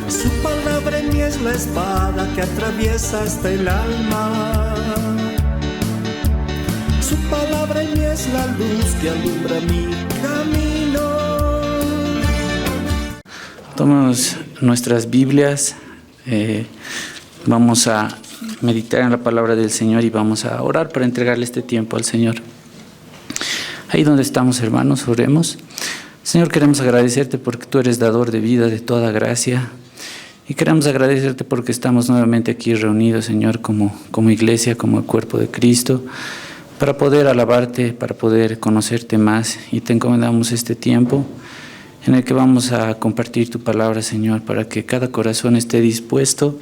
Su palabra en mí es la espada que atraviesa hasta el alma. Su palabra en mí es la luz que alumbra mi camino. Tomamos nuestras Biblias, vamos a meditar en la palabra del Señor y vamos a orar para entregarle este tiempo al Señor. Ahí donde estamos, hermanos, oremos. Señor, queremos agradecerte porque tú eres dador de vida, de toda gracia. Y queremos agradecerte porque estamos nuevamente aquí reunidos, Señor, como iglesia, como el cuerpo de Cristo, para poder alabarte, para poder conocerte más. Y te encomendamos este tiempo en el que vamos a compartir tu palabra, Señor, para que cada corazón esté dispuesto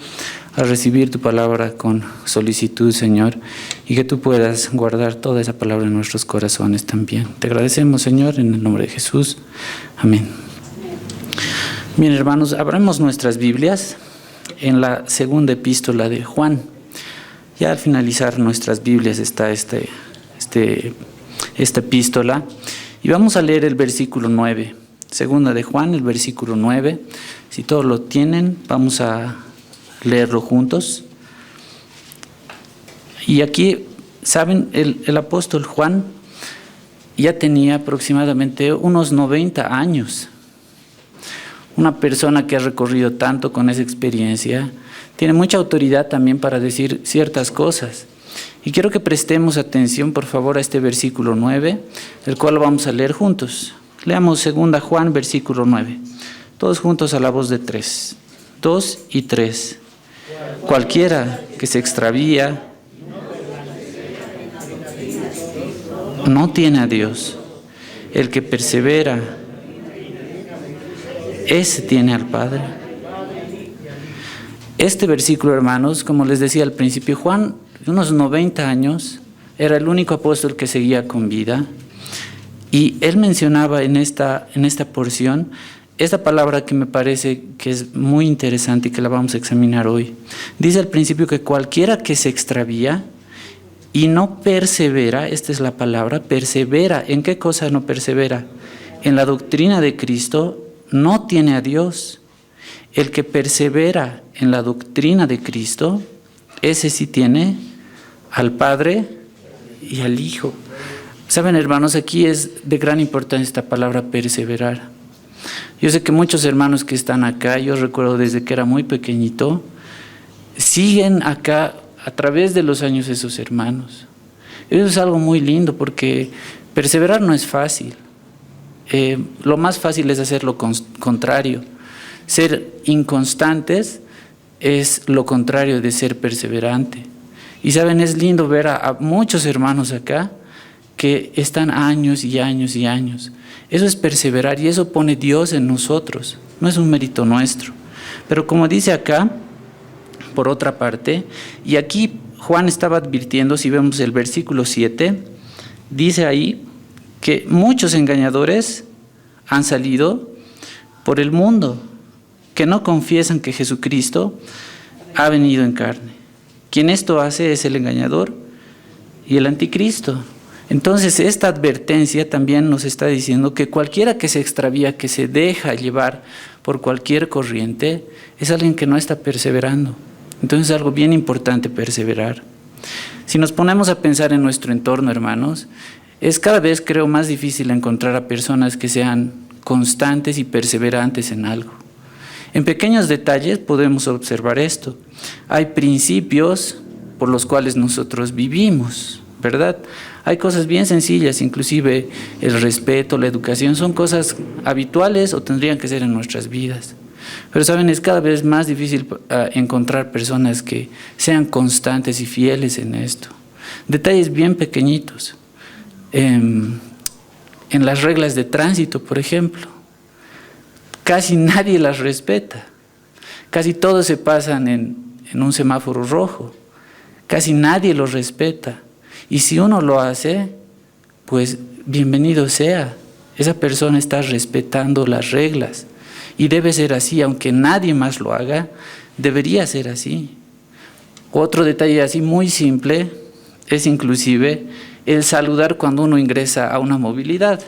a recibir tu palabra con solicitud, Señor, y que tú puedas guardar toda esa palabra en nuestros corazones también. Te agradecemos, Señor, en el nombre de Jesús. Amén. Bien, hermanos, abramos nuestras Biblias en la segunda epístola de Juan. Ya al finalizar nuestras Biblias está esta epístola, y vamos a leer el versículo 9. Segunda de Juan, el versículo 9. Si todos lo tienen, vamos a leerlo juntos. Y aquí, ¿saben? El apóstol Juan ya tenía aproximadamente unos 90 años. Una persona que ha recorrido tanto con esa experiencia, tiene mucha autoridad también para decir ciertas cosas. Y quiero que prestemos atención, por favor, a este versículo 9, el cual lo vamos a leer juntos. Leamos 2 Juan, versículo 9. Todos juntos a la voz de 3. 2 y 3. Cualquiera que se extravía no tiene a Dios. El que persevera, ese tiene al Padre. Este versículo, hermanos, como les decía al principio, Juan, de unos 90 años, era el único apóstol que seguía con vida. Y él mencionaba en esta porción esta palabra que me parece que es muy interesante y que la vamos a examinar hoy. Dice al principio que cualquiera que se extravía y no persevera, esta es la palabra, persevera. ¿En qué cosa no persevera? En la doctrina de Cristo, no tiene a Dios. El que persevera en la doctrina de Cristo, ese sí tiene al Padre y al Hijo. Saben, hermanos, aquí es de gran importancia esta palabra perseverar. Yo sé que muchos hermanos que están acá, yo recuerdo desde que era muy pequeñito, siguen acá a través de los años esos hermanos. Eso es algo muy lindo porque perseverar no es fácil. Lo más fácil es hacer lo contrario. Ser inconstantes es lo contrario de ser perseverante. Y saben, es lindo ver a muchos hermanos acá que están años y años y años. Eso es perseverar y eso pone Dios en nosotros, no es un mérito nuestro. Pero como dice acá, por otra parte, y aquí Juan estaba advirtiendo, si vemos el versículo 7, dice ahí que muchos engañadores han salido por el mundo, que no confiesan que Jesucristo ha venido en carne. Quien esto hace es el engañador y el anticristo. Entonces esta advertencia también nos está diciendo que cualquiera que se extravía, que se deja llevar por cualquier corriente, es alguien que no está perseverando. Entonces es algo bien importante perseverar. Si nos ponemos a pensar en nuestro entorno, hermanos, es cada vez, creo, más difícil encontrar a personas que sean constantes y perseverantes en algo. En pequeños detalles podemos observar esto. Hay principios por los cuales nosotros vivimos, ¿verdad? Hay cosas bien sencillas, inclusive el respeto, la educación, son cosas habituales o tendrían que ser en nuestras vidas. Pero saben, es cada vez más difícil encontrar personas que sean constantes y fieles en esto. Detalles bien pequeñitos. En las reglas de tránsito, por ejemplo, casi nadie las respeta. Casi todos se pasan en un semáforo rojo. Casi nadie los respeta. Y si uno lo hace, pues bienvenido sea. Esa persona está respetando las reglas. Y debe ser así, aunque nadie más lo haga, debería ser así. Otro detalle así muy simple es inclusive el saludar cuando uno ingresa a una movilidad.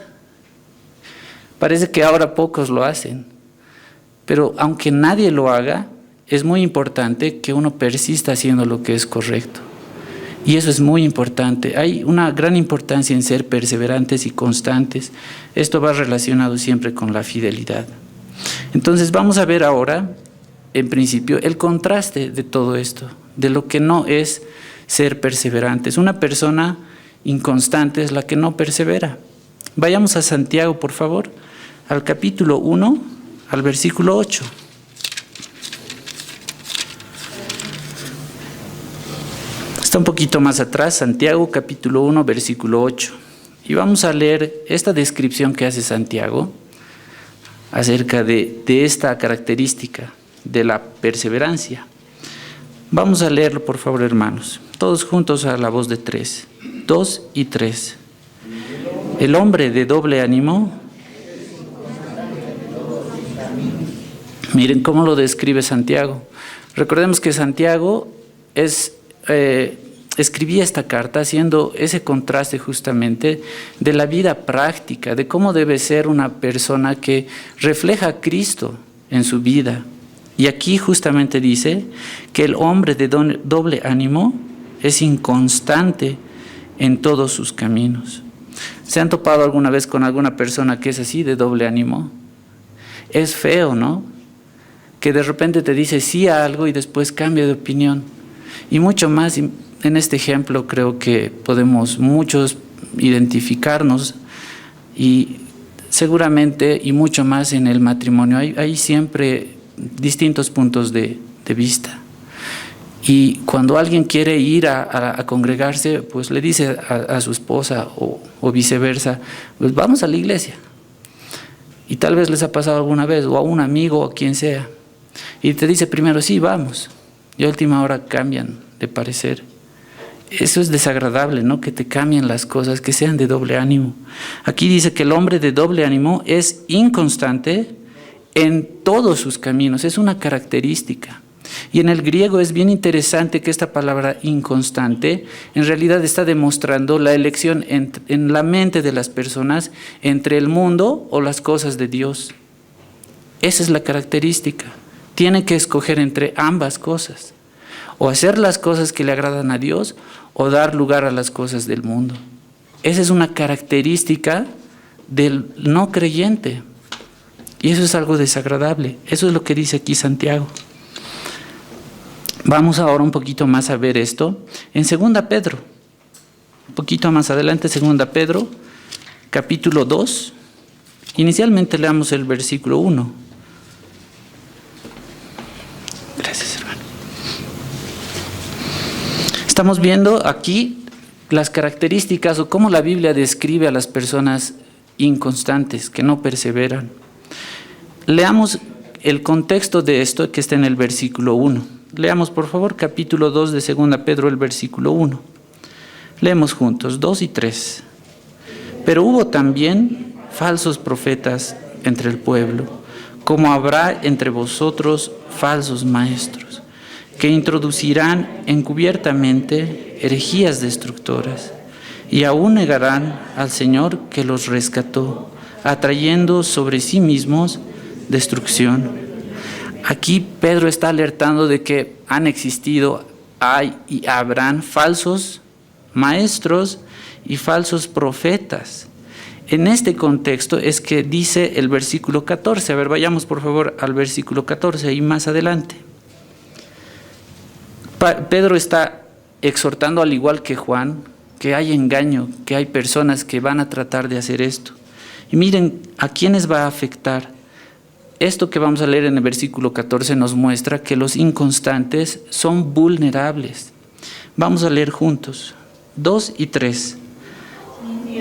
Parece que ahora pocos lo hacen. Pero aunque nadie lo haga, es muy importante que uno persista haciendo lo que es correcto. Y eso es muy importante. Hay una gran importancia en ser perseverantes y constantes. Esto va relacionado siempre con la fidelidad. Entonces vamos a ver ahora, en principio, el contraste de todo esto, de lo que no es ser perseverantes. Una persona inconstante es la que no persevera. Vayamos a Santiago, por favor, al capítulo 1, al versículo 8. Está un poquito más atrás, Santiago capítulo 1, versículo 8. Y vamos a leer esta descripción que hace Santiago acerca de esta característica de la perseverancia. Vamos a leerlo, por favor, hermanos. Todos juntos a la voz de 3. 2 y 3. El hombre de doble ánimo. Miren cómo lo describe Santiago. Recordemos que Santiago escribía esta carta haciendo ese contraste justamente de la vida práctica, de cómo debe ser una persona que refleja a Cristo en su vida. Y aquí justamente dice que el hombre de doble ánimo es inconstante en todos sus caminos. ¿Se han topado alguna vez con alguna persona que es así, de doble ánimo? Es feo, ¿no? Que de repente te dice sí a algo y después cambia de opinión. Y mucho más, en este ejemplo creo que podemos muchos identificarnos y seguramente y mucho más en el matrimonio. Hay siempre distintos puntos de vista. Y cuando alguien quiere ir a congregarse, pues le dice a su esposa o viceversa, pues vamos a la iglesia. Y tal vez les ha pasado alguna vez, o a un amigo o quien sea. Y te dice primero, sí, vamos. Y a última hora cambian de parecer. Eso es desagradable, ¿no? Que te cambien las cosas, que sean de doble ánimo. Aquí dice que el hombre de doble ánimo es inconstante en todos sus caminos. Es una característica. Y en el griego es bien interesante que esta palabra inconstante en realidad está demostrando la elección en la mente de las personas entre el mundo o las cosas de Dios. Esa es la característica. Tiene que escoger entre ambas cosas. O hacer las cosas que le agradan a Dios o dar lugar a las cosas del mundo. Esa es una característica del no creyente. Y eso es algo desagradable. Eso es lo que dice aquí Santiago. Vamos ahora un poquito más a ver esto en 2 Pedro. Un poquito más adelante, 2 Pedro, capítulo 2. Inicialmente leamos el versículo 1. Gracias, hermano. Estamos viendo aquí las características o cómo la Biblia describe a las personas inconstantes, que no perseveran. Leamos el contexto de esto que está en el versículo 1. Leamos, por favor, capítulo 2 de 2 Pedro, el versículo 1. Leemos juntos, 2 y 3. Pero hubo también falsos profetas entre el pueblo, como habrá entre vosotros falsos maestros, que introducirán encubiertamente herejías destructoras, y aún negarán al Señor que los rescató, atrayendo sobre sí mismos destrucción. Aquí Pedro está alertando de que han existido, hay y habrán falsos maestros y falsos profetas. En este contexto es que dice el versículo 14. A ver, vayamos por favor al versículo 14 y más adelante. Pedro está exhortando, al igual que Juan, que hay engaño, que hay personas que van a tratar de hacer esto. Y miren, ¿a quiénes va a afectar? Esto que vamos a leer en el versículo 14 nos muestra que los inconstantes son vulnerables. Vamos a leer juntos. 2 y 3.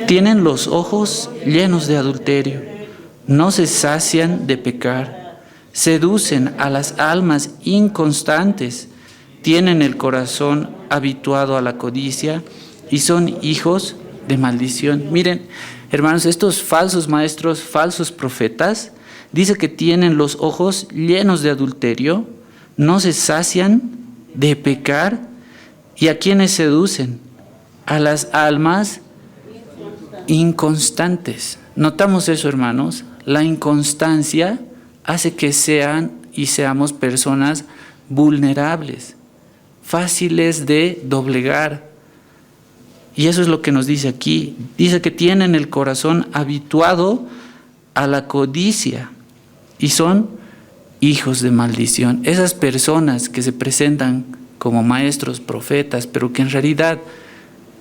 Tienen los ojos llenos de adulterio, no se sacian de pecar, seducen a las almas inconstantes, tienen el corazón habituado a la codicia y son hijos de maldición. Miren, hermanos, estos falsos maestros, falsos profetas, dice que tienen los ojos llenos de adulterio, no se sacian de pecar. ¿Y a quiénes seducen? A las almas inconstantes. ¿Notamos eso, hermanos? La inconstancia hace que seamos personas vulnerables, fáciles de doblegar. Y eso es lo que nos dice aquí. Dice que tienen el corazón habituado a la codicia y son hijos de maldición. Esas personas que se presentan como maestros, profetas, pero que en realidad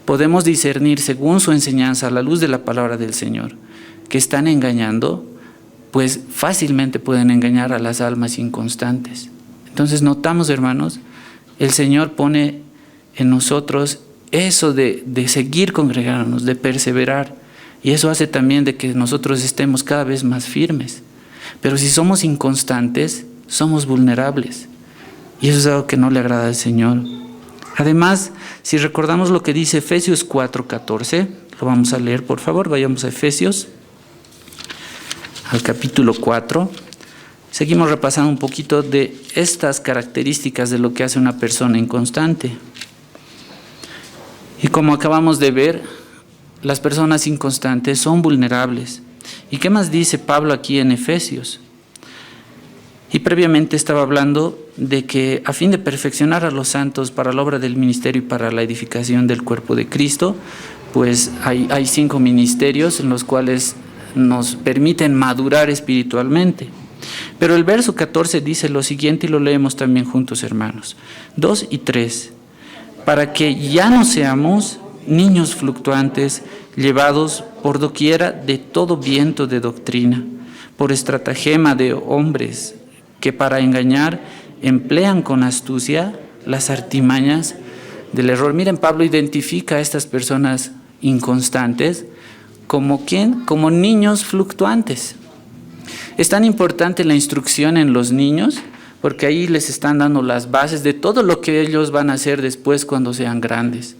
podemos discernir según su enseñanza a la luz de la palabra del Señor, que están engañando, pues fácilmente pueden engañar a las almas inconstantes. Entonces notamos, hermanos, el Señor pone en nosotros eso de seguir congregándonos, de perseverar, y eso hace también de que nosotros estemos cada vez más firmes. Pero si somos inconstantes, somos vulnerables, y eso es algo que no le agrada al Señor. Además, si recordamos lo que dice Efesios 4:14, lo vamos a leer, por favor, vayamos a Efesios, al capítulo 4. Seguimos repasando un poquito de estas características de lo que hace una persona inconstante. Y como acabamos de ver, las personas inconstantes son vulnerables. ¿Y qué más dice Pablo aquí en Efesios? Y previamente estaba hablando de que a fin de perfeccionar a los santos para la obra del ministerio y para la edificación del cuerpo de Cristo, pues hay 5 ministerios en los cuales nos permiten madurar espiritualmente. Pero el verso 14 dice lo siguiente, y lo leemos también juntos, hermanos. 2 y 3. Para que ya no seamos niños fluctuantes, llevados por doquiera de todo viento de doctrina, por estratagema de hombres que para engañar emplean con astucia las artimañas del error. Miren, Pablo identifica a estas personas inconstantes como ¿quién? Como niños fluctuantes. Es tan importante la instrucción en los niños porque ahí les están dando las bases de todo lo que ellos van a hacer después cuando sean grandes.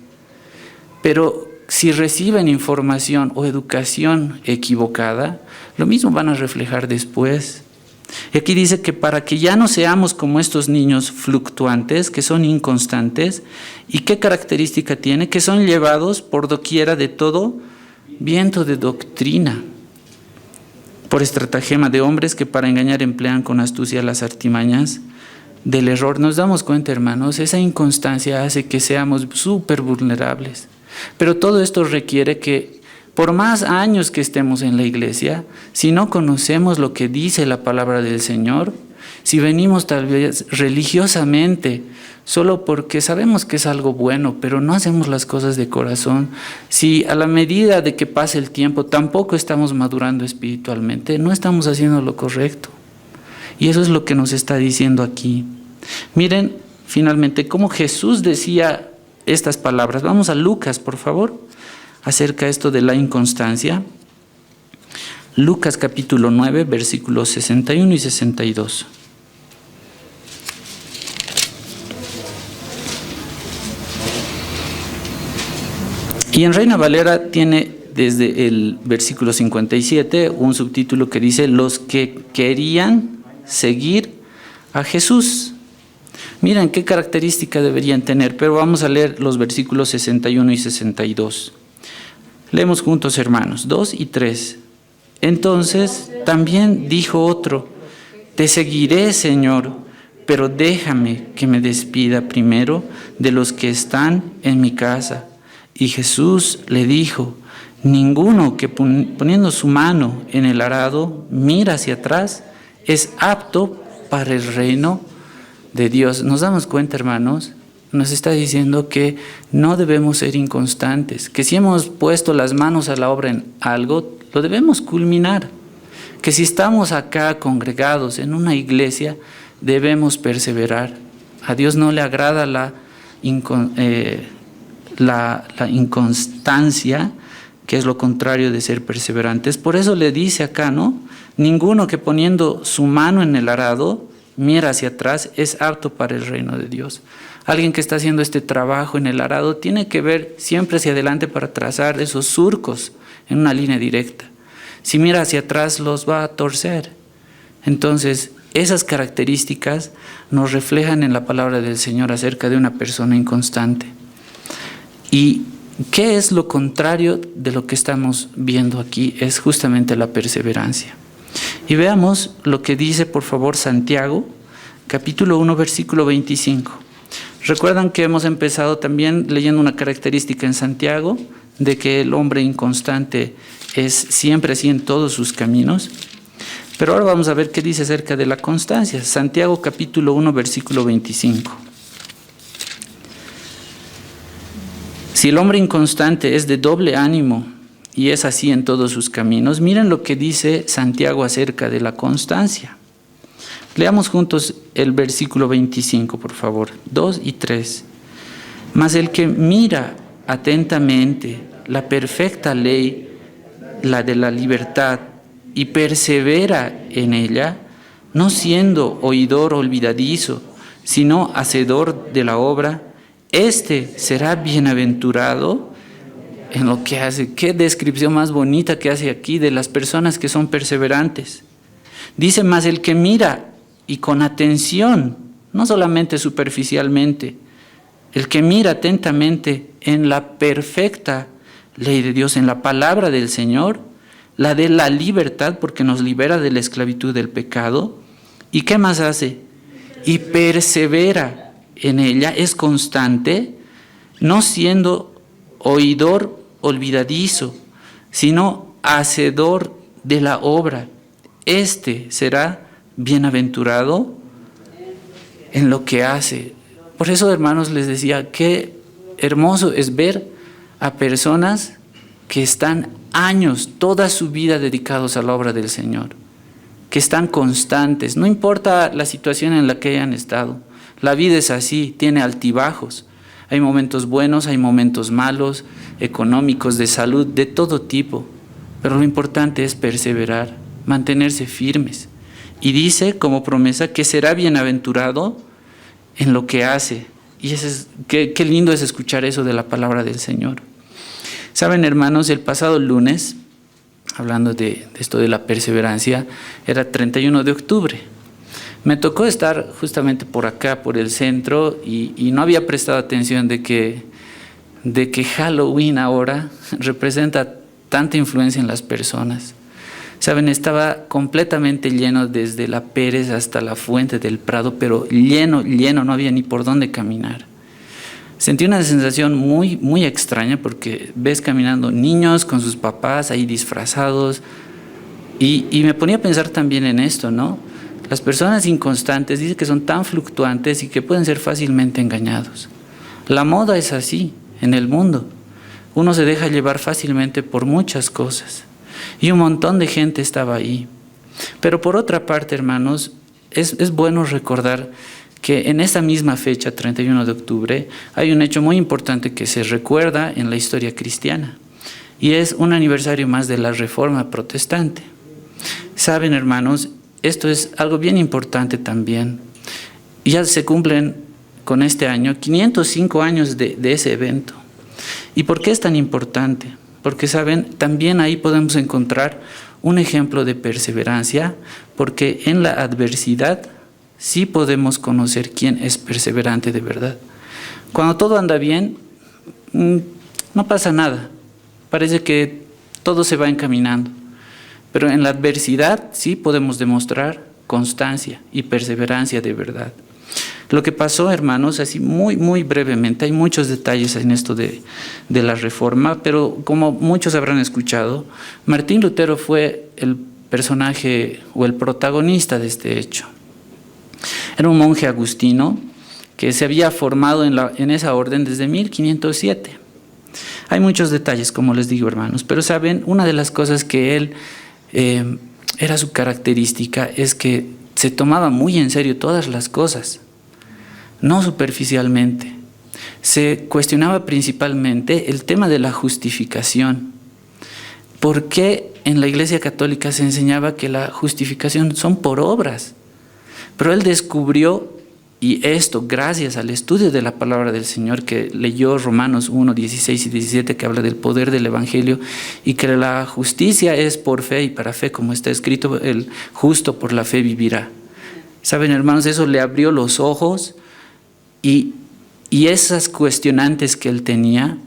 Pero si reciben información o educación equivocada, lo mismo van a reflejar después. Y aquí dice que para que ya no seamos como estos niños fluctuantes, que son inconstantes, ¿y qué característica tiene? Que son llevados por doquiera de todo viento de doctrina, por estratagema de hombres que para engañar emplean con astucia las artimañas del error. Nos damos cuenta, hermanos, esa inconstancia hace que seamos súper vulnerables. Pero todo esto requiere que, por más años que estemos en la iglesia, si no conocemos lo que dice la palabra del Señor, si venimos tal vez religiosamente, solo porque sabemos que es algo bueno, pero no hacemos las cosas de corazón, si a la medida de que pase el tiempo tampoco estamos madurando espiritualmente, no estamos haciendo lo correcto. Y eso es lo que nos está diciendo aquí. Miren, finalmente, cómo Jesús decía estas palabras. Vamos a Lucas, por favor, acerca de esto de la inconstancia. Lucas capítulo 9, versículos 61 y 62. Y en Reina Valera tiene desde el versículo 57 un subtítulo que dice: los que querían seguir a Jesús. Miren qué características deberían tener, pero vamos a leer los versículos 61 y 62. Leemos juntos, hermanos, 2 y 3. Entonces también dijo otro: te seguiré, Señor, pero déjame que me despida primero de los que están en mi casa. Y Jesús le dijo: ninguno que poniendo su mano en el arado mira hacia atrás es apto para el reino de Dios. Nos damos cuenta, hermanos, nos está diciendo que no debemos ser inconstantes, que si hemos puesto las manos a la obra en algo, lo debemos culminar, que si estamos acá congregados en una iglesia, debemos perseverar. A Dios no le agrada la inconstancia, que es lo contrario de ser perseverantes. Por eso le dice acá, ¿no? Ninguno que poniendo su mano en el arado mira hacia atrás es apto para el reino de Dios. Alguien que está haciendo este trabajo en el arado tiene que ver siempre hacia adelante para trazar esos surcos en una línea directa. Si mira hacia atrás los va a torcer. Entonces, esas características nos reflejan en la palabra del Señor acerca de una persona inconstante. ¿Y qué es lo contrario de lo que estamos viendo aquí? Es justamente la perseverancia. Y veamos lo que dice, por favor, Santiago, capítulo 1, versículo 25. Recuerdan que hemos empezado también leyendo una característica en Santiago, de que el hombre inconstante es siempre así en todos sus caminos. Pero ahora vamos a ver qué dice acerca de la constancia. Santiago capítulo 1, versículo 25. Si el hombre inconstante es de doble ánimo y es así en todos sus caminos, miren lo que dice Santiago acerca de la constancia. Leamos juntos el versículo 25, por favor, 2 y 3. Mas el que mira atentamente la perfecta ley, la de la libertad, y persevera en ella, no siendo oidor olvidadizo, sino hacedor de la obra, éste será bienaventurado en lo que hace. Qué descripción más bonita que hace aquí de las personas que son perseverantes. Dice, más el que mira y con atención, no solamente superficialmente, el que mira atentamente en la perfecta ley de Dios, en la palabra del Señor, la de la libertad, porque nos libera de la esclavitud del pecado. ¿Y qué más hace? Y persevera en ella, es constante, no siendo oidor olvidadizo, sino hacedor de la obra. Este será bienaventurado en lo que hace. Por eso, hermanos, les decía, qué hermoso es ver a personas que están años, toda su vida dedicados a la obra del Señor, que están constantes, no importa la situación en la que hayan estado. La vida es así, tiene altibajos. Hay momentos buenos, hay momentos malos, económicos, de salud, de todo tipo. Pero lo importante es perseverar, mantenerse firmes. Y dice como promesa que será bienaventurado en lo que hace. Y qué lindo es escuchar eso de la palabra del Señor. Saben, hermanos, el pasado lunes, hablando de esto de la perseverancia, era 31 de octubre. Me tocó estar justamente por acá, por el centro, y no había prestado atención de que Halloween ahora representa tanta influencia en las personas. Saben, estaba completamente lleno desde la Pérez hasta la Fuente del Prado, pero lleno, no había ni por dónde caminar. Sentí una sensación muy, muy extraña porque ves caminando niños con sus papás ahí disfrazados y me ponía a pensar también en esto, ¿no? Las personas inconstantes dicen que son tan fluctuantes y que pueden ser fácilmente engañados. La moda es así en el mundo. Uno se deja llevar fácilmente por muchas cosas y un montón de gente estaba ahí. Pero por otra parte, hermanos, es bueno recordar que en esta misma fecha, 31 de octubre, hay un hecho muy importante que se recuerda en la historia cristiana, y es un aniversario más de la Reforma Protestante. Saben, hermanos, esto es algo bien importante también. Ya se cumplen con este año 505 años de ese evento. ¿Y por qué es tan importante? Porque, saben, también ahí podemos encontrar un ejemplo de perseverancia, porque en la adversidad sí podemos conocer quién es perseverante de verdad. Cuando todo anda bien, no pasa nada. Parece que todo se va encaminando. Pero en la adversidad sí podemos demostrar constancia y perseverancia de verdad. Lo que pasó, hermanos, así muy, muy brevemente, hay muchos detalles en esto de la Reforma, pero como muchos habrán escuchado, Martín Lutero fue el personaje o el protagonista de este hecho. Era un monje agustino que se había formado en esa orden desde 1507. Hay muchos detalles, como les digo, hermanos, pero saben, una de las cosas que él era su característica es que se tomaba muy en serio todas las cosas, no superficialmente. Se cuestionaba principalmente el tema de la justificación. ¿Por qué en la Iglesia Católica se enseñaba que la justificación son por obras? Pero él descubrió, y esto gracias al estudio de la palabra del Señor, que leyó Romanos 1, 16 y 17, que habla del poder del Evangelio, y que la justicia es por fe y para fe, como está escrito, el justo por la fe vivirá. Saben, hermanos, eso le abrió los ojos, y esas cuestionantes que él tenía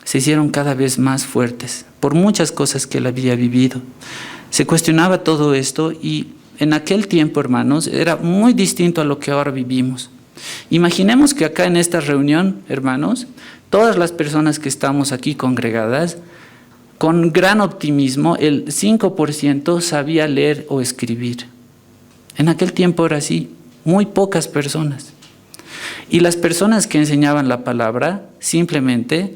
se hicieron cada vez más fuertes por muchas cosas que él había vivido. Se cuestionaba todo esto y en aquel tiempo, hermanos, era muy distinto a lo que ahora vivimos. Imaginemos que acá en esta reunión, hermanos, todas las personas que estamos aquí congregadas, con gran optimismo, el 5% sabía leer o escribir. En aquel tiempo era así, muy pocas personas. Y las personas que enseñaban la palabra simplemente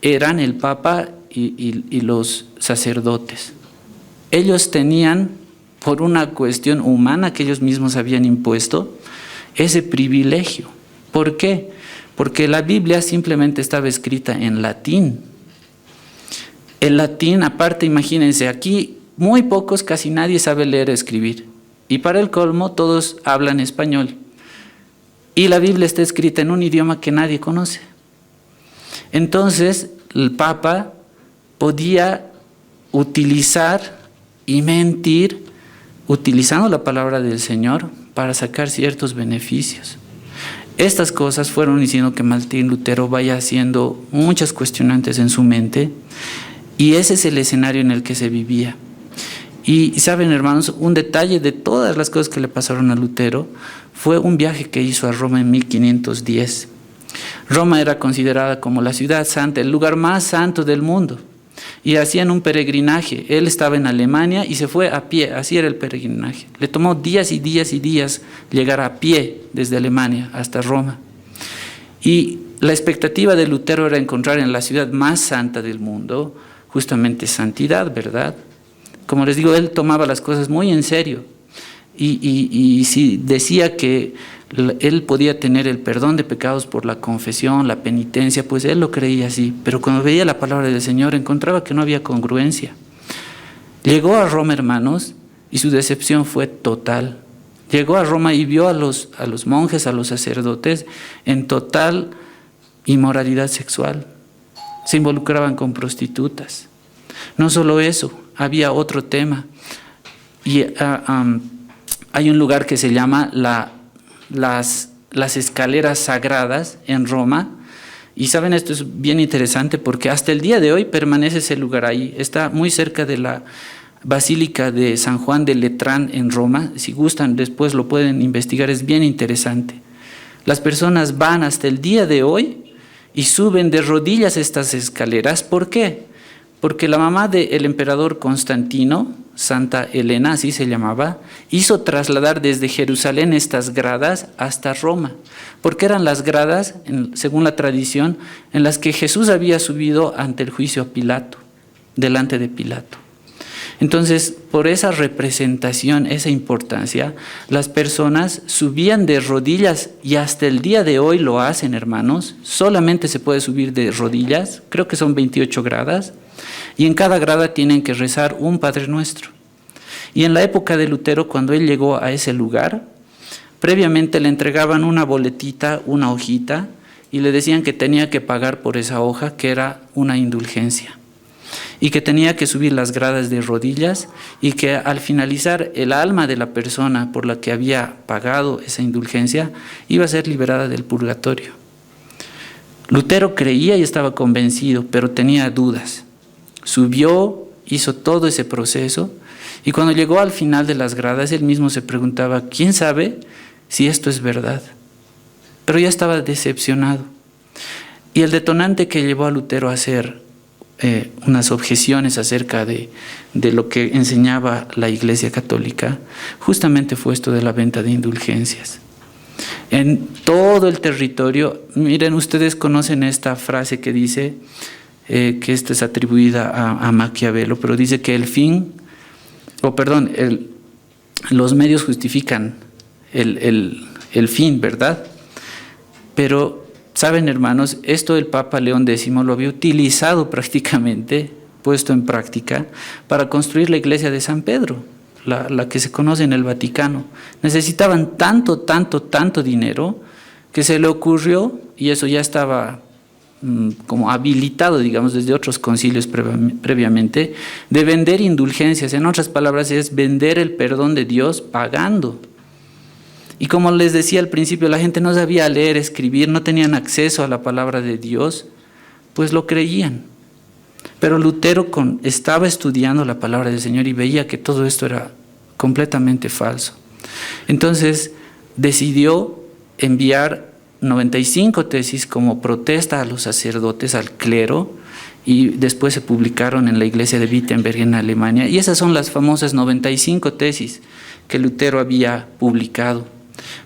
eran el Papa y los sacerdotes. Ellos tenían, por una cuestión humana que ellos mismos habían impuesto, ese privilegio. ¿Por qué? Porque la Biblia simplemente estaba escrita en latín. El latín, aparte, imagínense, aquí muy pocos, casi nadie sabe leer o escribir. Y para el colmo, todos hablan español. Y la Biblia está escrita en un idioma que nadie conoce. Entonces, el Papa podía utilizar y mentir utilizando la palabra del Señor para sacar ciertos beneficios. Estas cosas fueron diciendo que Martín Lutero vaya haciendo muchas cuestionantes en su mente, y ese es el escenario en el que se vivía. Y saben, hermanos, un detalle de todas las cosas que le pasaron a Lutero fue un viaje que hizo a Roma en 1510. Roma era considerada como la ciudad santa, el lugar más santo del mundo. Y hacían un peregrinaje. Él estaba en Alemania y se fue a pie, así era el peregrinaje. Le tomó días y días y días llegar a pie desde Alemania hasta Roma. Y la expectativa de Lutero era encontrar en la ciudad más santa del mundo justamente santidad, ¿verdad? Como les digo, él tomaba las cosas muy en serio. Y si decía que él podía tener el perdón de pecados por la confesión, la penitencia, pues él lo creía así. Pero cuando veía la palabra del Señor encontraba que no había congruencia. Llegó a Roma, hermanos, y su decepción fue total. Llegó a Roma y vio a los monjes, a los sacerdotes, en total inmoralidad sexual. Se involucraban con prostitutas. No solo eso, había otro tema. Y hay un lugar que se llama las escaleras sagradas en Roma. Y saben, esto es bien interesante porque hasta el día de hoy permanece ese lugar ahí. Está muy cerca de la Basílica de San Juan de Letrán en Roma. Si gustan, después lo pueden investigar, es bien interesante. Las personas van hasta el día de hoy y suben de rodillas estas escaleras. ¿Por qué? Porque la mamá del emperador Constantino, Santa Elena, así se llamaba, hizo trasladar desde Jerusalén estas gradas hasta Roma, porque eran las gradas, según la tradición, en las que Jesús había subido ante el juicio a Pilato, delante de Pilato. Entonces, por esa representación, esa importancia, las personas subían de rodillas y hasta el día de hoy lo hacen, hermanos. Solamente se puede subir de rodillas, creo que son 28 gradas, y en cada grada tienen que rezar un Padre Nuestro. Y en la época de Lutero, cuando él llegó a ese lugar, previamente le entregaban una boletita, una hojita, y le decían que tenía que pagar por esa hoja, que era una indulgencia, y que tenía que subir las gradas de rodillas, y que al finalizar el alma de la persona por la que había pagado esa indulgencia iba a ser liberada del purgatorio. Lutero creía y estaba convencido, pero tenía dudas. Subió, hizo todo ese proceso, y cuando llegó al final de las gradas, él mismo se preguntaba, ¿quién sabe si esto es verdad? Pero ya estaba decepcionado. Y el detonante que llevó a Lutero a hacer unas objeciones acerca de lo que enseñaba la Iglesia Católica, justamente fue esto de la venta de indulgencias. En todo el territorio, miren, ustedes conocen esta frase que dice, que esta es atribuida a Maquiavelo, pero dice que los medios justifican el fin, ¿verdad? Pero, ¿saben, hermanos? Esto el Papa León X lo había utilizado prácticamente, puesto en práctica, para construir la iglesia de San Pedro, la que se conoce en el Vaticano. Necesitaban tanto dinero que se le ocurrió, y eso ya estaba como habilitado, digamos, desde otros concilios previamente, de vender indulgencias. En otras palabras, es vender el perdón de Dios pagando. Y como les decía al principio, la gente no sabía leer, escribir, no tenían acceso a la palabra de Dios, pues lo creían. Pero Lutero estaba estudiando la palabra del Señor y veía que todo esto era completamente falso. Entonces decidió enviar 95 tesis como protesta a los sacerdotes, al clero, y después se publicaron en la iglesia de Wittenberg en Alemania. Y esas son las famosas 95 tesis que Lutero había publicado.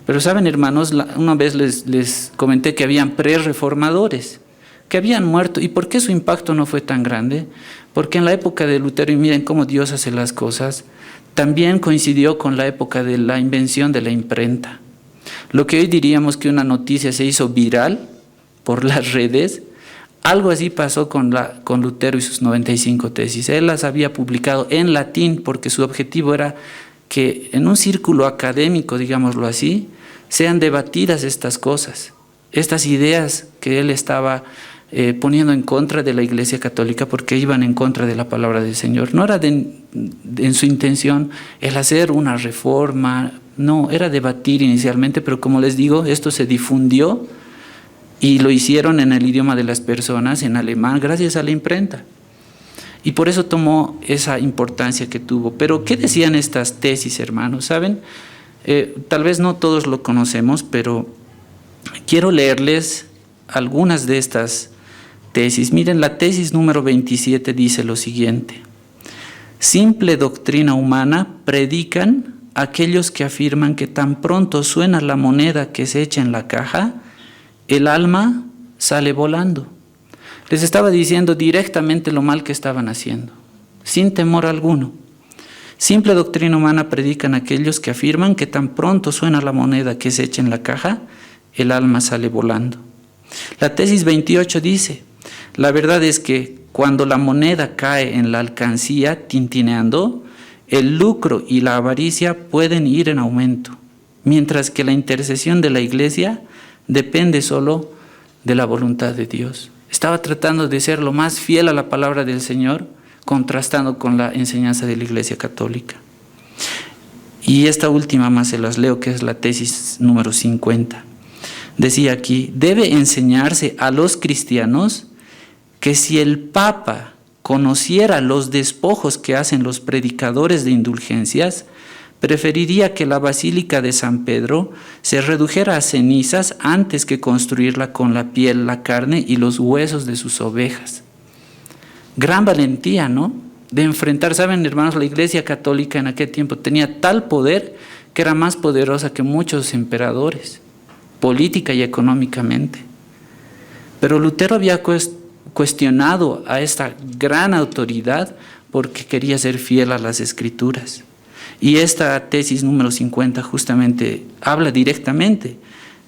Pero saben, hermanos, una vez les comenté que habían prerreformadores que habían muerto. ¿Y por qué su impacto no fue tan grande? Porque en la época de Lutero, y miren cómo Dios hace las cosas, también coincidió con la época de la invención de la imprenta. Lo que hoy diríamos que una noticia se hizo viral por las redes, algo así pasó con Lutero y sus 95 tesis. Él las había publicado en latín porque su objetivo era que en un círculo académico, digámoslo así, sean debatidas estas cosas, estas ideas que él estaba poniendo en contra de la Iglesia Católica porque iban en contra de la palabra del Señor. No era en su intención el hacer una reforma, no, era debatir inicialmente, pero como les digo, esto se difundió y lo hicieron en el idioma de las personas, en alemán, gracias a la imprenta. Y por eso tomó esa importancia que tuvo. Pero, ¿qué decían estas tesis, hermanos? ¿Saben? Tal vez no todos lo conocemos, pero quiero leerles algunas de estas tesis. Miren, la tesis número 27 dice lo siguiente: simple doctrina humana predican aquellos que afirman que tan pronto suena la moneda que se echa en la caja, el alma sale volando. Les estaba diciendo directamente lo mal que estaban haciendo, sin temor alguno. Simple doctrina humana predican aquellos que afirman que tan pronto suena la moneda que se echa en la caja, el alma sale volando. La tesis 28 dice: la verdad es que cuando la moneda cae en la alcancía tintineando, el lucro y la avaricia pueden ir en aumento, mientras que la intercesión de la iglesia depende solo de la voluntad de Dios. Estaba tratando de ser lo más fiel a la palabra del Señor, contrastando con la enseñanza de la Iglesia Católica. Y esta última más se las leo, que es la tesis número 50. Decía aquí: debe enseñarse a los cristianos que si el Papa conociera los despojos que hacen los predicadores de indulgencias, preferiría que la Basílica de San Pedro se redujera a cenizas antes que construirla con la piel, la carne y los huesos de sus ovejas. Gran valentía, ¿no? De enfrentar, ¿saben, hermanos? La Iglesia Católica en aquel tiempo tenía tal poder que era más poderosa que muchos emperadores, política y económicamente. Pero Lutero había cuestionado a esta gran autoridad porque quería ser fiel a las Escrituras. Y esta tesis número 50 justamente habla directamente.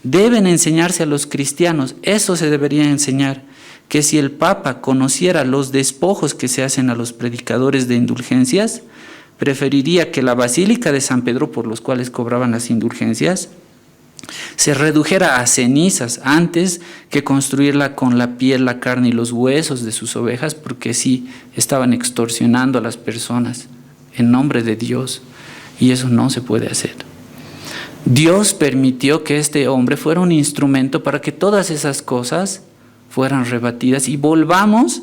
Deben enseñarse a los cristianos, eso se debería enseñar, que si el Papa conociera los despojos que se hacen a los predicadores de indulgencias, preferiría que la Basílica de San Pedro, por los cuales cobraban las indulgencias, se redujera a cenizas antes que construirla con la piel, la carne y los huesos de sus ovejas, porque sí estaban extorsionando a las personas en nombre de Dios, y eso no se puede hacer. Dios permitió que este hombre fuera un instrumento para que todas esas cosas fueran rebatidas y volvamos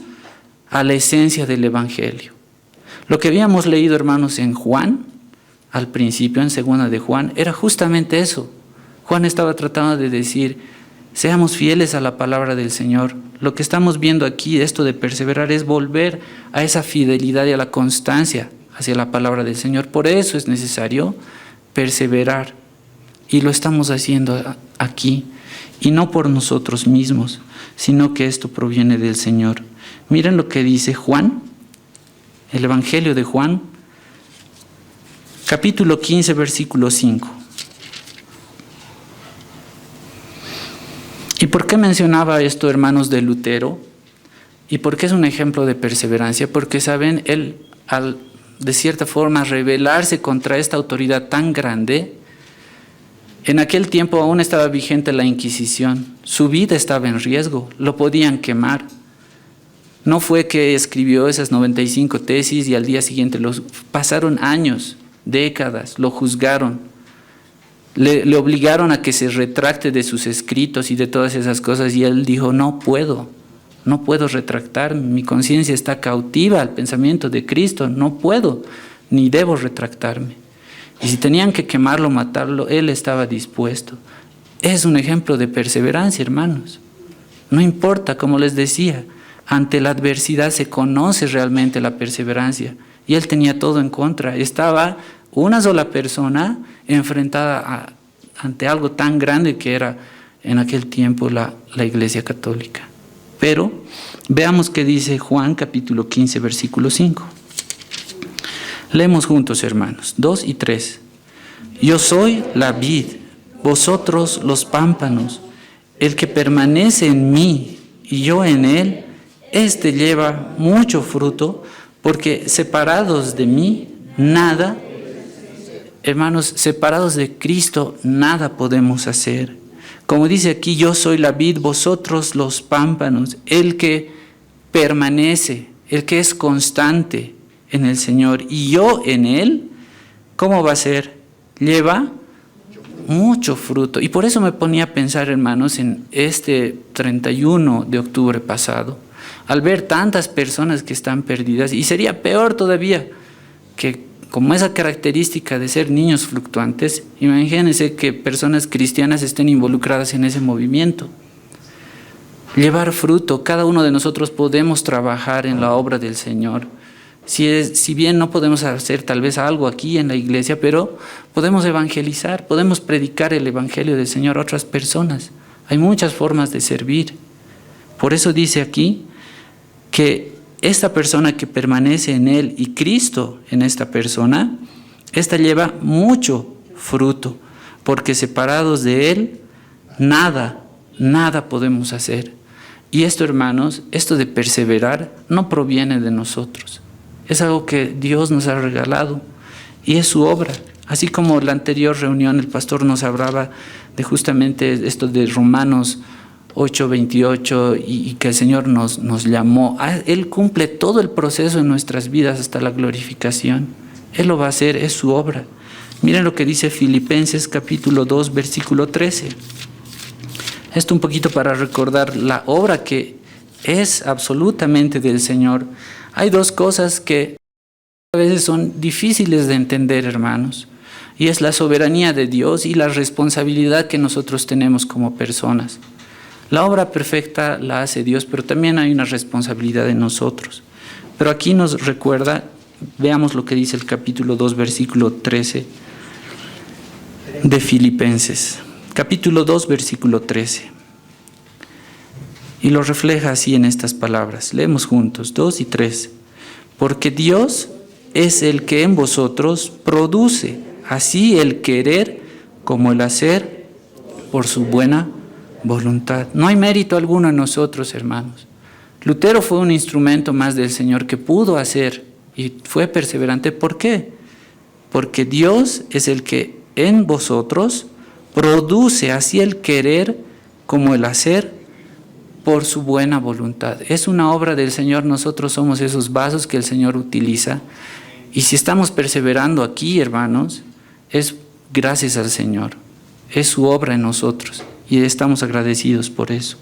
a la esencia del Evangelio. Lo que habíamos leído, hermanos, en Juan, al principio, en 2 de Juan, era justamente eso. Juan estaba tratando de decir: seamos fieles a la palabra del Señor. Lo que estamos viendo aquí, esto de perseverar, es volver a esa fidelidad y a la constancia hacia la palabra del Señor. Por eso es necesario perseverar. Y lo estamos haciendo aquí. Y no por nosotros mismos, sino que esto proviene del Señor. Miren lo que dice Juan, el Evangelio de Juan, capítulo 15, versículo 5. ¿Y por qué mencionaba esto, hermanos, de Lutero? ¿Y por qué es un ejemplo de perseverancia? Porque, ¿saben? Él, al de cierta forma rebelarse contra esta autoridad tan grande, en aquel tiempo aún estaba vigente la Inquisición, su vida estaba en riesgo, lo podían quemar. No fue que escribió esas 95 tesis y al día siguiente pasaron años, décadas, lo juzgaron, le obligaron a que se retracte de sus escritos y de todas esas cosas, y él dijo: no puedo, no puedo retractarme, mi conciencia está cautiva al pensamiento de Cristo, no puedo ni debo retractarme. Y si tenían que quemarlo, matarlo, él estaba dispuesto. Es un ejemplo de perseverancia, hermanos. No importa, como les decía, ante la adversidad se conoce realmente la perseverancia. Y él tenía todo en contra. Estaba una sola persona enfrentada ante algo tan grande que era en aquel tiempo la Iglesia Católica. Pero veamos qué dice Juan capítulo 15, versículo 5. Leemos juntos, hermanos, 2 y 3. Yo soy la vid, vosotros los pámpanos. El que permanece en mí y yo en él, éste lleva mucho fruto, porque separados de mí, nada, hermanos, separados de Cristo, nada podemos hacer. Como dice aquí, yo soy la vid, vosotros los pámpanos. El que permanece, el que es constante en el Señor y yo en él, ¿cómo va a ser? Lleva mucho fruto. Y por eso me ponía a pensar, hermanos, en este 31 de octubre pasado, al ver tantas personas que están perdidas, y sería peor todavía que como esa característica de ser niños fluctuantes, imagínense que personas cristianas estén involucradas en ese movimiento. Llevar fruto, cada uno de nosotros podemos trabajar en la obra del Señor. Si bien no podemos hacer tal vez algo aquí en la iglesia, pero podemos evangelizar, podemos predicar el evangelio del Señor a otras personas. Hay muchas formas de servir. Por eso dice aquí que esta persona que permanece en él y Cristo en esta persona, esta lleva mucho fruto, porque separados de él, nada podemos hacer. Y esto, hermanos, esto de perseverar no proviene de nosotros. Es algo que Dios nos ha regalado y es su obra. Así como la anterior reunión el pastor nos hablaba de justamente esto de Romanos 8:28 y que el Señor nos llamó. Él cumple todo el proceso en nuestras vidas hasta la glorificación. Él lo va a hacer, es su obra. Miren lo que dice Filipenses capítulo 2, versículo 13. Esto un poquito para recordar la obra que es absolutamente del Señor. Hay dos cosas que a veces son difíciles de entender, hermanos, y es la soberanía de Dios y la responsabilidad que nosotros tenemos como personas. La obra perfecta la hace Dios, pero también hay una responsabilidad de nosotros. Pero aquí nos recuerda, veamos lo que dice el capítulo 2, versículo 13 de Filipenses. Capítulo 2, versículo 13. Y lo refleja así en estas palabras. Leemos juntos, 2 y 3. Porque Dios es el que en vosotros produce así el querer como el hacer por su buena voluntad. No hay mérito alguno en nosotros, hermanos. Lutero fue un instrumento más del Señor que pudo hacer y fue perseverante. ¿Por qué? Porque Dios es el que en vosotros produce así el querer como el hacer por su buena voluntad. Es una obra del Señor, nosotros somos esos vasos que el Señor utiliza. Y si estamos perseverando aquí, hermanos, es gracias al Señor. Es su obra en nosotros y estamos agradecidos por eso.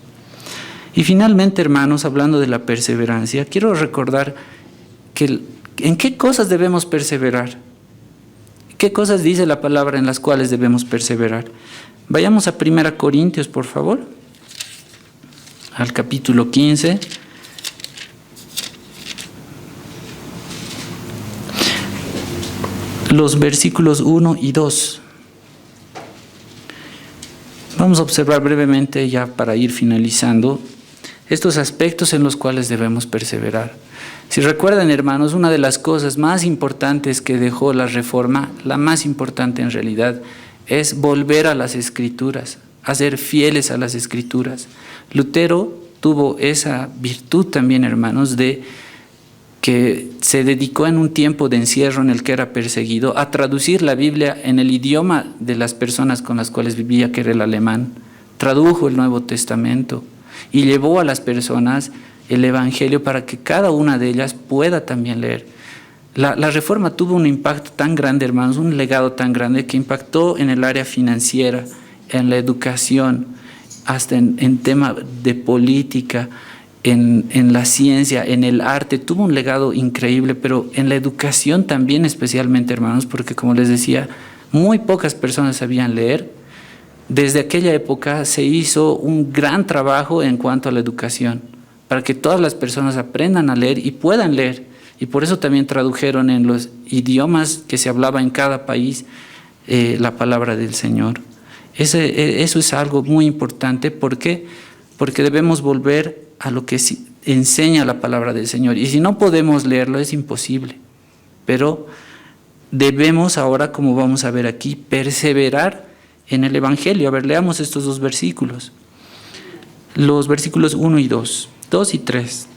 Y finalmente, hermanos, hablando de la perseverancia, quiero recordar que en qué cosas debemos perseverar. ¿Qué cosas dice la palabra en las cuales debemos perseverar? Vayamos a 1 Corintios, por favor. Al capítulo 15. Los versículos 1 y 2. Vamos a observar brevemente ya para ir finalizando estos aspectos en los cuales debemos perseverar. Si recuerdan, hermanos, una de las cosas más importantes que dejó la Reforma, la más importante en realidad, es volver a las Escrituras, a ser fieles a las Escrituras. Lutero tuvo esa virtud también, hermanos, de que se dedicó en un tiempo de encierro en el que era perseguido a traducir la Biblia en el idioma de las personas con las cuales vivía, que era el alemán. Tradujo el Nuevo Testamento y llevó a las personas el Evangelio para que cada una de ellas pueda también leer. La Reforma tuvo un impacto tan grande, hermanos, un legado tan grande que impactó en el área financiera, en la educación, hasta en tema de política, en la ciencia, en el arte, tuvo un legado increíble, pero en la educación también especialmente, hermanos, porque como les decía, muy pocas personas sabían leer. Desde aquella época se hizo un gran trabajo en cuanto a la educación, para que todas las personas aprendan a leer y puedan leer. Y por eso también tradujeron en los idiomas que se hablaba en cada país la palabra del Señor. Eso es algo muy importante. ¿Por qué? Porque debemos volver a lo que enseña la palabra del Señor. Y si no podemos leerlo, es imposible. Pero debemos ahora, como vamos a ver aquí, perseverar en el Evangelio. A ver, leamos estos dos versículos. Los versículos 1 y 2, 2 y 3.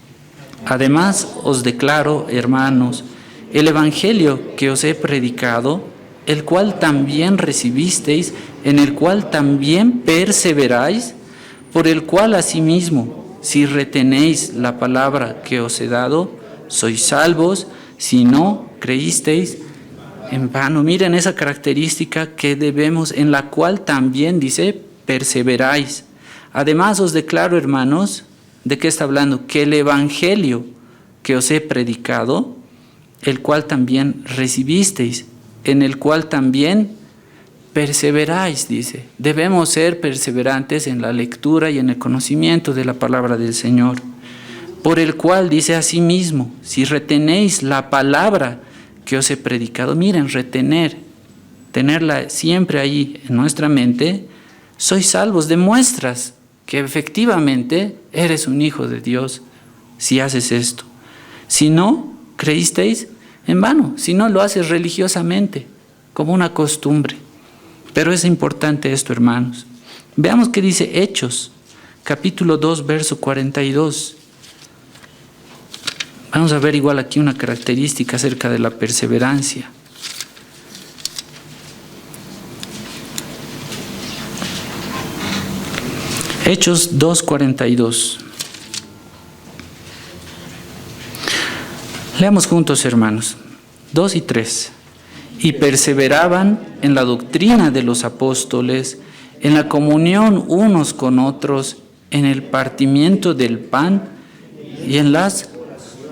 Además os declaro, hermanos, el Evangelio que os he predicado, el cual también recibisteis, en el cual también perseveráis, por el cual asimismo, si retenéis la palabra que os he dado, sois salvos, si no creísteis en vano. Miren esa característica que debemos, en la cual también dice, perseveráis. Además os declaro, hermanos, ¿de qué está hablando? Que el Evangelio que os he predicado, el cual también recibisteis, en el cual también perseveráis, dice. Debemos ser perseverantes en la lectura y en el conocimiento de la palabra del Señor. Por el cual dice asimismo, si retenéis la palabra que os he predicado, miren, retener, tenerla siempre ahí en nuestra mente, sois salvos, demuestras que efectivamente eres un hijo de Dios si haces esto. Si no creísteis, en vano, si no lo haces religiosamente, como una costumbre. Pero es importante esto, hermanos. Veamos qué dice Hechos, capítulo 2, verso 42. Vamos a ver igual aquí una característica acerca de la perseverancia. Hechos 2:42. Leamos juntos, hermanos, 2 y 3. Y perseveraban en la doctrina de los apóstoles, en la comunión unos con otros, en el partimiento del pan y en las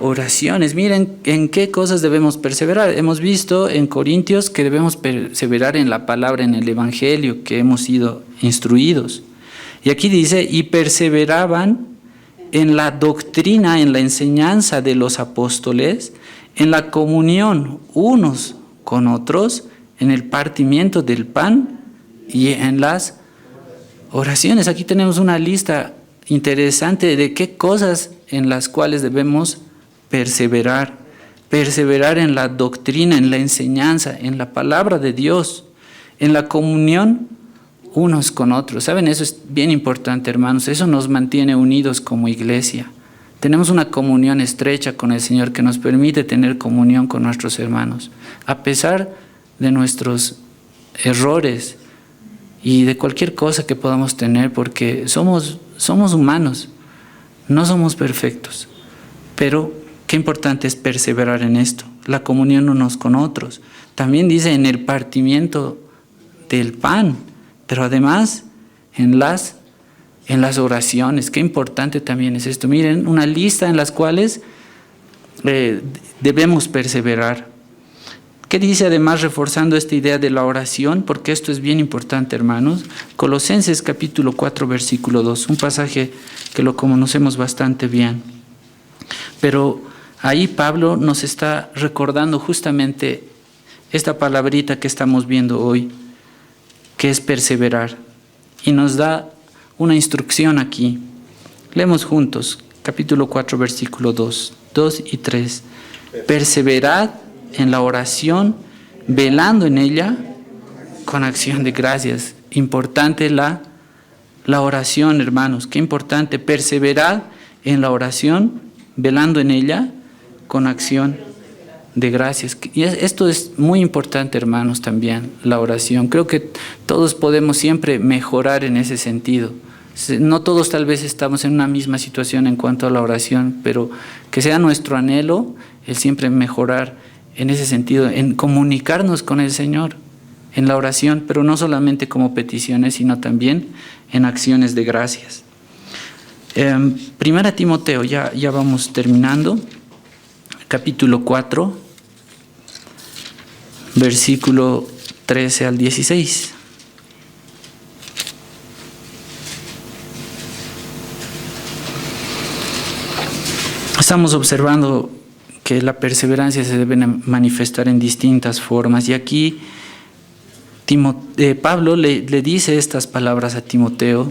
oraciones. Miren en qué cosas debemos perseverar. Hemos visto en Corintios que debemos perseverar en la palabra, en el Evangelio que hemos sido instruidos. Y aquí dice, y perseveraban en la doctrina, en la enseñanza de los apóstoles, en la comunión unos con otros, en el partimiento del pan y en las oraciones. Aquí tenemos una lista interesante de qué cosas en las cuales debemos perseverar. Perseverar en la doctrina, en la enseñanza, en la palabra de Dios, en la comunión unos con otros. ¿Saben? Eso es bien importante, hermanos. Eso nos mantiene unidos como iglesia. Tenemos una comunión estrecha con el Señor que nos permite tener comunión con nuestros hermanos. A pesar de nuestros errores y de cualquier cosa que podamos tener, porque somos humanos, no somos perfectos. Pero qué importante es perseverar en esto, la comunión unos con otros. También dice en el partimiento del pan, pero además en las oraciones. Qué importante también es esto. Miren, una lista en las cuales debemos perseverar. ¿Qué dice además reforzando esta idea de la oración? Porque esto es bien importante, hermanos. Colosenses capítulo 4, versículo 2, un pasaje que lo conocemos bastante bien. Pero ahí Pablo nos está recordando justamente esta palabrita que estamos viendo hoy, que es perseverar. Y nos da una instrucción aquí. Leemos juntos, capítulo 4, versículo 2 y 3. Perseverad en la oración, velando en ella con acción de gracias. Importante la oración, hermanos. Qué importante. Perseverad en la oración, velando en ella con acción de gracias. Y esto es muy importante, hermanos, también, la oración. Creo que todos podemos siempre mejorar en ese sentido. No todos tal vez estamos en una misma situación en cuanto a la oración, pero que sea nuestro anhelo el siempre mejorar en ese sentido, en comunicarnos con el Señor, en la oración, pero no solamente como peticiones, sino también en acciones de gracias. Primera Timoteo, ya vamos terminando, capítulo 4, versículo 13 al 16. Estamos observando que la perseverancia se debe manifestar en distintas formas, y aquí Pablo le dice estas palabras a Timoteo,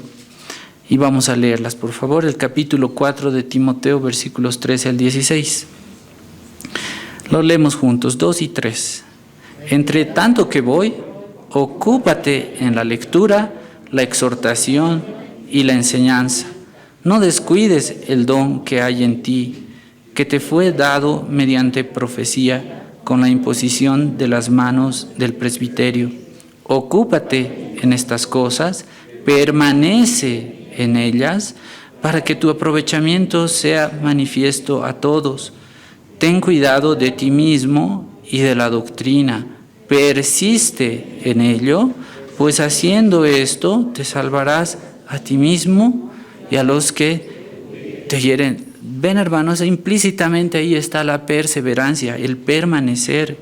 y vamos a leerlas, por favor. El capítulo 4 de Timoteo, versículos 13 al 16. Lo leemos juntos, 2 y 3. Entre tanto que voy, ocúpate en la lectura, la exhortación y la enseñanza. No descuides el don que hay en ti, que te fue dado mediante profecía con la imposición de las manos del presbiterio. Ocúpate en estas cosas, permanece en ellas, para que tu aprovechamiento sea manifiesto a todos. Ten cuidado de ti mismo y de la doctrina. Persiste en ello, pues haciendo esto te salvarás a ti mismo y a los que te hieren. Ven, hermanos, implícitamente ahí está la perseverancia, el permanecer.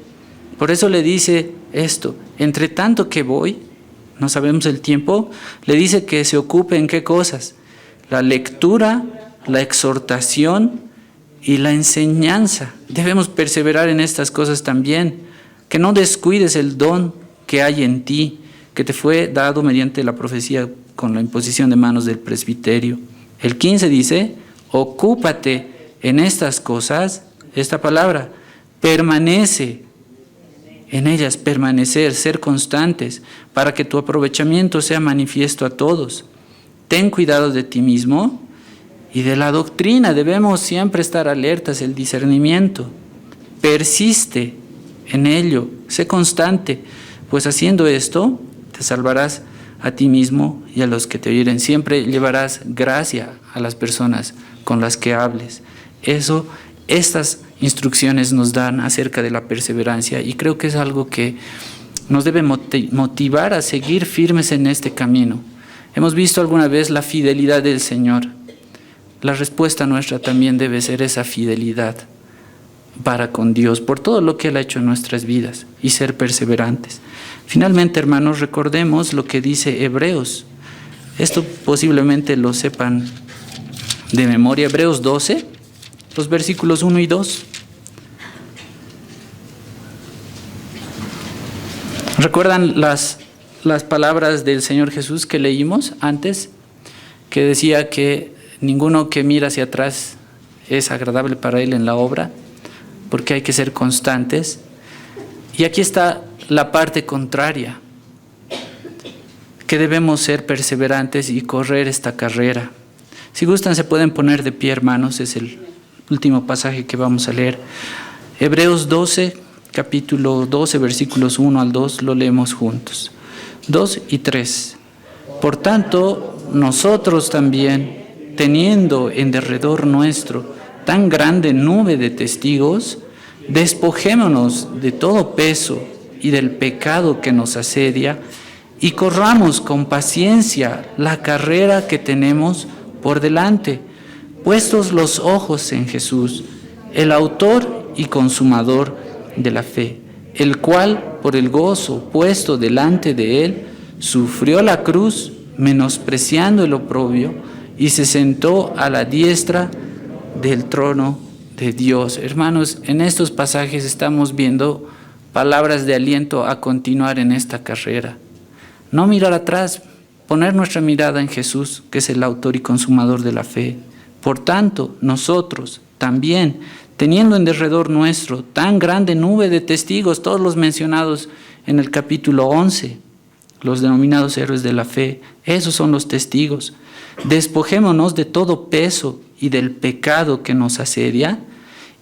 Por eso le dice esto, entre tanto que voy, no sabemos el tiempo, le dice que se ocupe en qué cosas: la lectura, la exhortación y la enseñanza. Debemos perseverar en estas cosas también, que no descuides el don que hay en ti, que te fue dado mediante la profecía con la imposición de manos del presbiterio. El 15 dice, ocúpate en estas cosas, esta palabra, permanece en ellas, permanecer, ser constantes, para que tu aprovechamiento sea manifiesto a todos. Ten cuidado de ti mismo y de la doctrina. Debemos siempre estar alertas, el discernimiento. Persiste en ello, sé constante, pues haciendo esto te salvarás a ti mismo y a los que te oyen. Siempre llevarás gracia a las personas con las que hables. Estas instrucciones nos dan acerca de la perseverancia, y creo que es algo que nos debe motivar a seguir firmes en este camino. Hemos visto alguna vez la fidelidad del Señor. La respuesta nuestra también debe ser esa fidelidad para con Dios por todo lo que Él ha hecho en nuestras vidas, y ser perseverantes. Finalmente, hermanos, recordemos lo que dice Hebreos. Esto posiblemente lo sepan de memoria. Hebreos 12, los versículos 1 y 2. ¿Recuerdan las palabras del Señor Jesús que leímos antes? Que decía que ninguno que mira hacia atrás es agradable para Él en la obra, porque hay que ser constantes. Y aquí está la parte contraria, que debemos ser perseverantes y correr esta carrera. Si gustan, se pueden poner de pie, hermanos. Es el último pasaje que vamos a leer. Hebreos 12, capítulo 12, versículos 1 al 2, lo leemos juntos. 2 y 3. Por tanto, nosotros también, teniendo en derredor nuestro tan grande nube de testigos, despojémonos de todo peso y del pecado que nos asedia, y corramos con paciencia la carrera que tenemos por delante, puestos los ojos en Jesús, el autor y consumador de la fe, el cual, por el gozo puesto delante de él, sufrió la cruz, menospreciando el oprobio, y se sentó a la diestra del trono de Dios. Hermanos, en estos pasajes estamos viendo palabras de aliento a continuar en esta carrera. No mirar atrás, poner nuestra mirada en Jesús, que es el autor y consumador de la fe. Por tanto, nosotros también, teniendo en derredor nuestro tan grande nube de testigos, todos los mencionados en el capítulo 11, los denominados héroes de la fe, esos son los testigos. Despojémonos de todo peso y del pecado que nos asedia,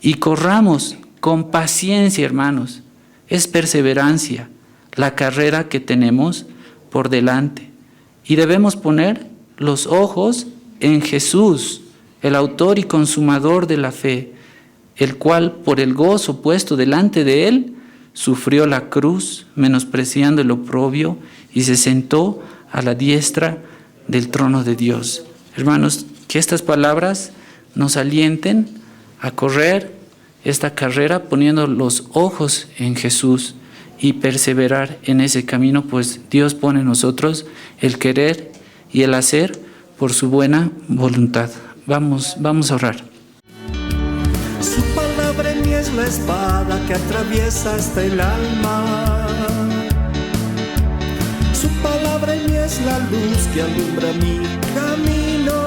y corramos con paciencia, hermanos. Es perseverancia la carrera que tenemos por delante. Y debemos poner los ojos en Jesús, el autor y consumador de la fe, el cual, por el gozo puesto delante de él, sufrió la cruz, menospreciando el oprobio, y se sentó a la diestra del trono de Dios. Hermanos, Que estas palabras nos alienten a correr esta carrera poniendo los ojos en Jesús y perseverar en ese camino, pues Dios pone en nosotros el querer y el hacer por su buena voluntad. Vamos a orar. Su palabra en mí es la espada que atraviesa hasta el alma. Su palabra en mí es la luz que alumbra mi camino.